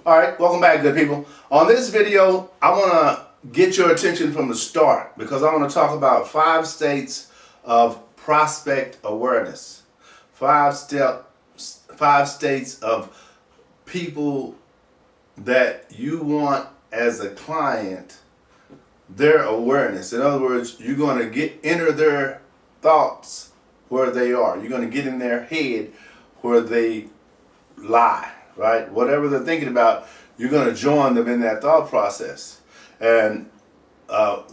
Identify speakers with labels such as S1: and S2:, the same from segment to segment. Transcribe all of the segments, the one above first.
S1: All right, welcome back, good people. On this video, I want to get your attention from the start because I want to talk about 5 states of prospect awareness. 5 states of people that you want as a client, their awareness. In other words, you're going to enter their thoughts where they are. You're going to get in their head where they lie. Right? Whatever they're thinking about, you're going to join them in that thought process. And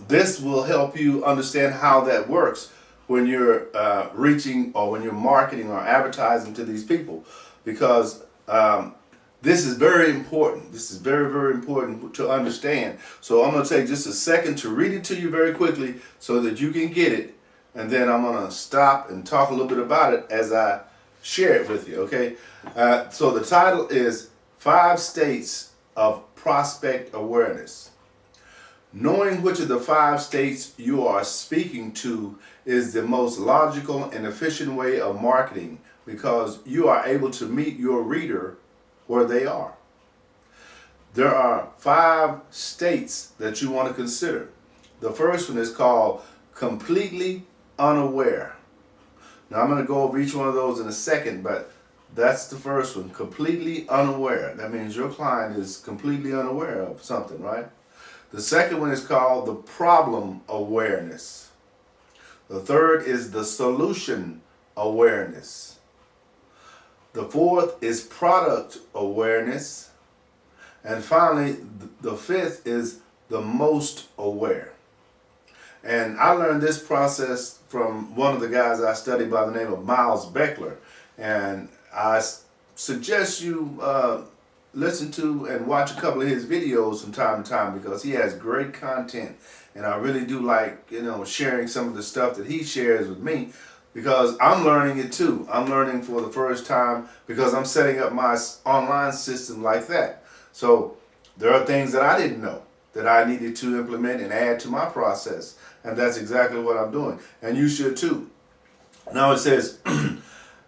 S1: this will help you understand how that works when you're reaching or when you're marketing or advertising to these people. Because this is very important. This is very, very important to understand. So I'm going to take just a second to read it to you very quickly so that you can get it. And then I'm going to stop and talk a little bit about it as I share it with you, okay? So the title is 5 States of Prospect Awareness. Knowing which of the 5 states you are speaking to is the most logical and efficient way of marketing because you are able to meet your reader where they are. There are 5 states that you want to consider. The first one is called completely unaware. Now I'm going to go over each one of those in a second, but that's the first one, completely unaware. That means your client is completely unaware of something, right? The second one is called the problem awareness. The third is the solution awareness. The fourth is product awareness. And finally, the fifth is the most aware. And I learned this process from one of the guys I studied by the name of Miles Beckler. And I suggest you listen to and watch a couple of his videos from time to time because he has great content. And I really do like, sharing some of the stuff that he shares with me because I'm learning it too. I'm learning for the first time because I'm setting up my online system like that. So there are things that I didn't know that I needed to implement and add to my process. And that's exactly what I'm doing. And you should too. Now it says,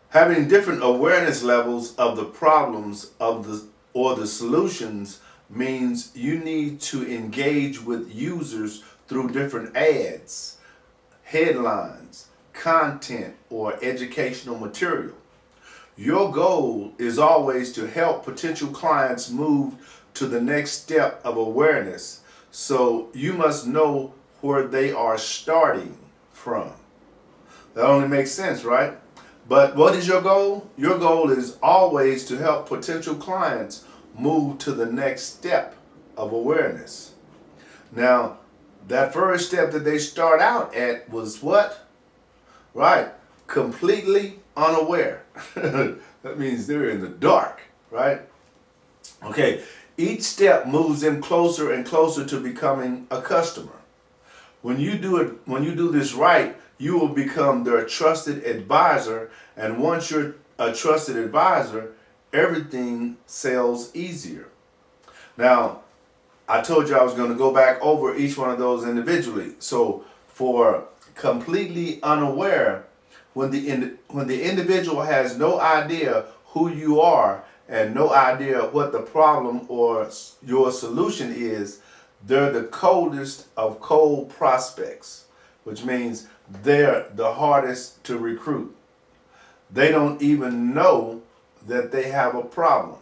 S1: having different awareness levels of the problems or the solutions means you need to engage with users through different ads, headlines, content, or educational material. Your goal is always to help potential clients move to the next step of awareness. So you must know where they are starting from. That only makes sense, right? But what is your goal? Your goal is always to help potential clients move to the next step of awareness. Now, that first step that they start out at was what? Right, completely unaware. That means they're in the dark, right? Okay, each step moves them closer and closer to becoming a customer. When you do this right, you will become their trusted advisor, and once you're a trusted advisor, everything sells easier. Now, I told you I was going to go back over each one of those individually. So, for completely unaware, when the individual has no idea who you are and no idea what the problem or your solution is, they're the coldest of cold prospects, which means they're the hardest to recruit. They don't even know that they have a problem.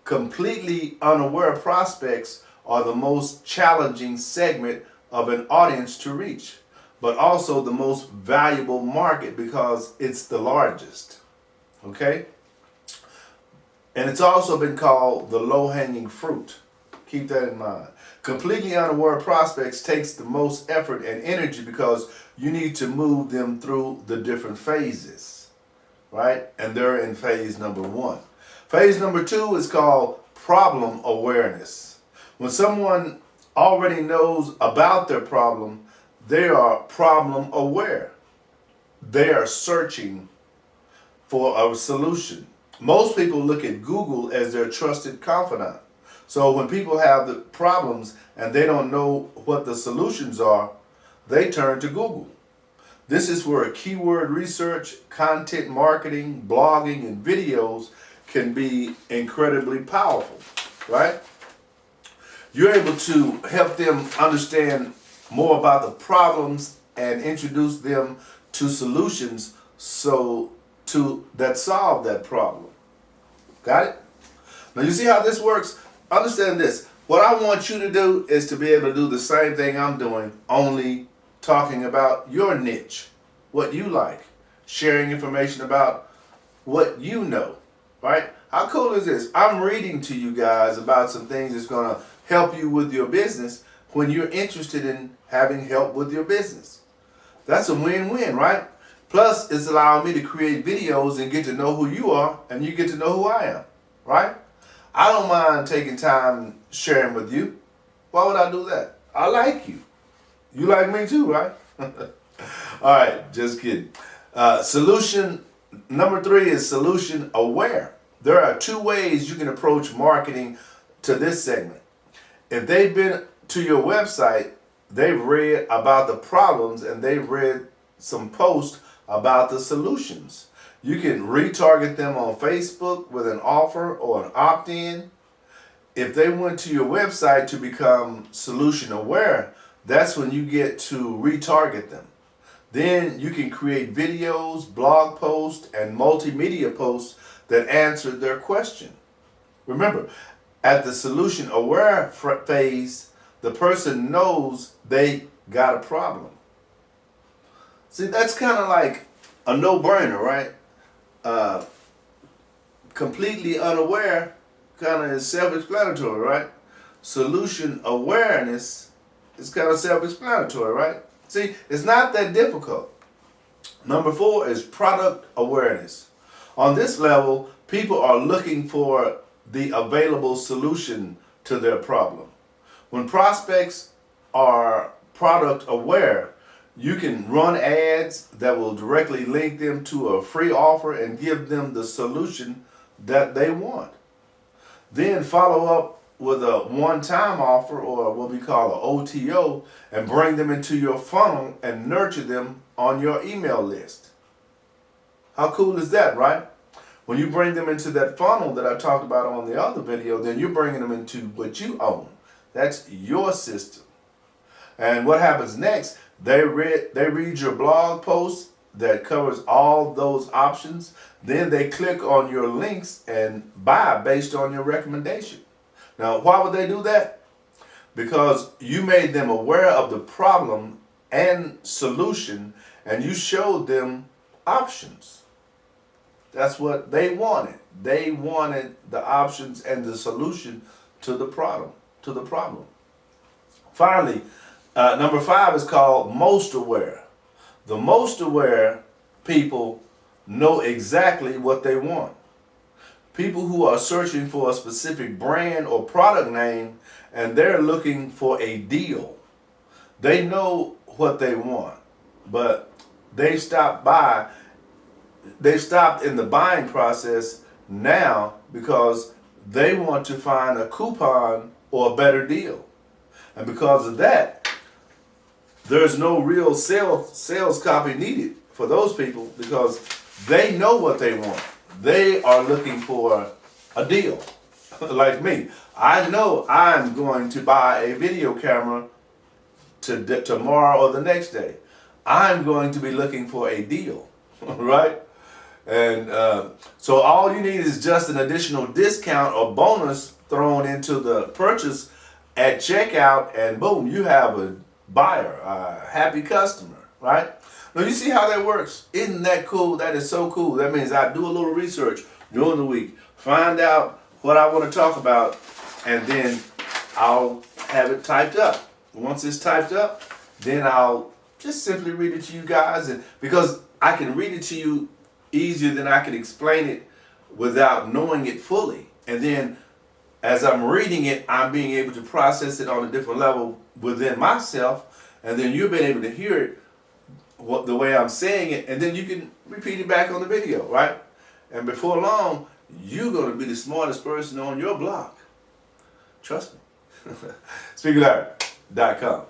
S1: Completely unaware prospects are the most challenging segment of an audience to reach, but also the most valuable market because it's the largest. Okay? And it's also been called the low-hanging fruit. Keep that in mind. Completely unaware prospects takes the most effort and energy because you need to move them through the different phases, right? And they're in phase number 1. Phase number 2 is called problem awareness. When someone already knows about their problem, they are problem aware. They are searching for a solution. Most people look at Google as their trusted confidant. So when people have the problems and they don't know what the solutions are, they turn to Google. This is where keyword research, content marketing, blogging, and videos can be incredibly powerful. right? You're able to help them understand more about the problems and introduce them to solutions that solve that problem. Got it? Now you see how this works? Understand this. What I want you to do is to be able to do the same thing I'm doing, only talking about your niche, what you like, sharing information about what you know, right? How cool is this? I'm reading to you guys about some things that's going to help you with your business when you're interested in having help with your business. That's a win-win, right? Plus, it's allowing me to create videos and get to know who you are, and you get to know who I am, right? I don't mind taking time sharing with you. Why would I do that? I like you. You like me too, right? All right, just kidding. Solution number 3 is solution aware. There are 2 ways you can approach marketing to this segment. If they've been to your website, they've read about the problems and they've read some posts about the solutions. You can retarget them on Facebook with an offer or an opt-in. If they went to your website to become solution aware, that's when you get to retarget them. Then you can create videos, blog posts, and multimedia posts that answer their question. Remember, at the solution aware phase, the person knows they got a problem. See, that's kind of like a no-brainer, right? Completely unaware kind of is self-explanatory, right? Solution awareness is kind of self-explanatory, right? See, it's not that difficult. Number 4 is product awareness. On this level, people are looking for the available solution to their problem. When prospects are product aware, you can run ads that will directly link them to a free offer and give them the solution that they want. Then follow up with a one-time offer, or what we call an OTO, and bring them into your funnel and nurture them on your email list. How cool is that, right? When you bring them into that funnel that I talked about on the other video, then you're bringing them into what you own. That's your system. And what happens next? They read your blog post that covers all those options. Then they click on your links and buy based on your recommendation. Now, why would they do that? Because you made them aware of the problem and solution, and you showed them options. That's what they wanted. They wanted the options and the solution to the problem. Finally, number 5 is called most aware. The most aware people know exactly what they want. People who are searching for a specific brand or product name and they're looking for a deal. They know what they want, but they've stopped in the buying process now because they want to find a coupon or a better deal. And because of that, there's no real sales copy needed for those people because they know what they want. They are looking for a deal. Like me, I know I'm going to buy a video camera tomorrow or the next day. I'm going to be looking for a deal, right? And so all you need is just an additional discount or bonus thrown into the purchase at checkout, and boom, you have a buyer, a happy customer, right? Now you see how that works. Isn't that cool? That is so cool. That means I do a little research during the week, find out what I want to talk about, and then I'll have it typed up. Once it's typed up, then I'll just simply read it to you guys, and because I can read it to you easier than I can explain it without knowing it fully. And then as I'm reading it, I'm being able to process it on a different level within myself, and then you've been able to hear it the way I'm saying it, and then you can repeat it back on the video, right? And before long, you're going to be the smartest person on your block. Trust me. SpeakerLarry.com.